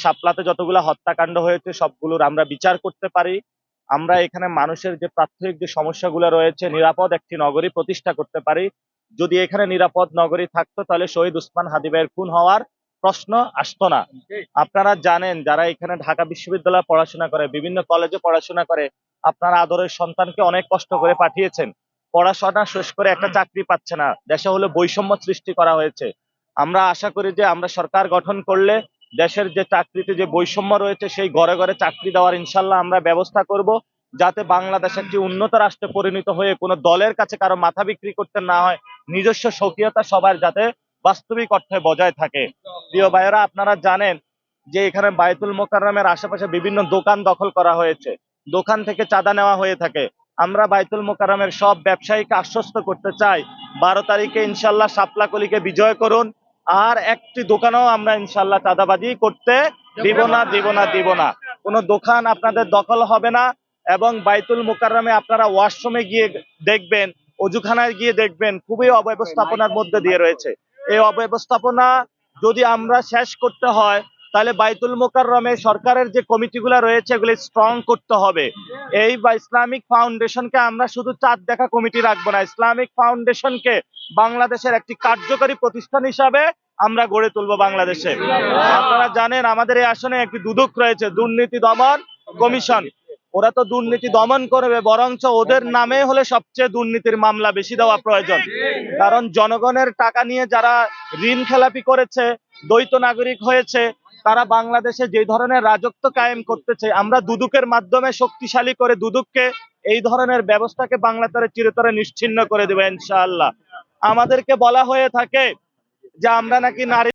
শাপলাতে যতগুলো হত্যাকাণ্ড হয়েছে সবগুলোর আমরা বিচার করতে পারি। আমরা এখানে মানুষের যে প্রাথমিক যে সমস্যাগুলো রয়েছে, নিরাপদ একটি নগরী প্রতিষ্ঠা করতে পারি। যদি এখানে নিরাপদ নগরী থাকতো তাহলে শহীদ ওসমান হাদি ভাইয়ের খুন হওয়ার প্রশ্ন আসতো না। আপনারা জানেন, যারা এখানে ঢাকা বিশ্ববিদ্যালয়ে পড়াশোনা করে, বিভিন্ন কলেজে পড়াশোনা করে, আপনারা আদরের সন্তানকে অনেক কষ্ট করে পাঠিয়েছেন, পড়াশোনা শেষ করে একটা চাকরি পাচ্ছে না। দেশে হলো বৈষম্য সৃষ্টি করা হয়েছে। আমরা আশা করি যে আমরা সরকার গঠন করলে দেশের যে চাকরিতে যে বৈষম্য রয়েছে সেই ঘরে ঘরে চাকরি দেওয়ার ইনশাল্লাহ আমরা ব্যবস্থা করব, যাতে বাংলাদেশ একটি উন্নত রাষ্ট্রে পরিণত হয়ে কোনো দলের কাছে কারো মাথা বিক্রি করতে না হয়, নিজস্ব স্বকীয়তা সবার যাতে বাস্তবিক অর্থে বজায় থাকে। প্রিয় ভাইয়েরা, আপনারা জানেন যে এখানে বায়তুল মোকাররমের আশেপাশে বিভিন্ন দোকান দখল করা হয়েছে, দোকান থেকে চাঁদা নেওয়া হয়ে থাকে। আমরা বায়তুল মোকাররমের সব ব্যবসায়ীকে আশ্বস্ত করতে চাই, 12 তারিখে ইনশাল্লাহ শাপলাকলিকে বিজয় করুন। আর একটি দোকানও আমরা ইনশাল্লাহ চাঁদাবাজি করতে দিব না। কোনো দোকান আপনাদের দখল হবে না। এবং বাইতুল মোকাররমে আপনারা ওয়াশরুমে গিয়ে দেখবেন, অজুখানায় গিয়ে দেখবেন, খুবই অব্যবস্থাপনার মধ্যে দিয়ে রয়েছে। এই অব্যবস্থাপনা যদি আমরা শেষ করতে হয়, তাহলে বাইতুল মোকাররমে সরকারের যে কমিটিগুলো রয়েছে এগুলি স্ট্রং করতে হবে। এই বা ইসলামিক ফাউন্ডেশনকে আমরা শুধু চাঁদ দেখা কমিটি রাখবো না, ইসলামিক ফাউন্ডেশনকে বাংলাদেশের একটি কার্যকরী প্রতিষ্ঠান হিসাবে আমরা গড়ে তুলবো বাংলাদেশে। আপনারা জানেন আমাদের এই আসনে একটি দুদক রয়েছে, দুর্নীতি দমন কমিশন। ওরা তো দুর্নীতি দমন করবে, বরঞ্চ ওদের নামে হলে সবচেয়ে দুর্নীতির মামলা বেশি দেওয়া প্রয়োজন। কারণ জনগণের টাকা নিয়ে যারা ঋণ খেলাপি করেছে, দ্বৈত নাগরিক হয়েছে, তারা বাংলাদেশে যে ধরনের রাজত্ব কায়েম করতেছে, আমরা দুদকের মাধ্যমে শক্তিশালী করে দুদককে এই ধরনের ব্যবস্থাকে বাংলাদেশে চিরতরে নিশ্চিহ্ন করে দেবে ইনশাআল্লাহ। আমাদেরকে বলা হয়ে থাকে যে আমরা নাকি নারী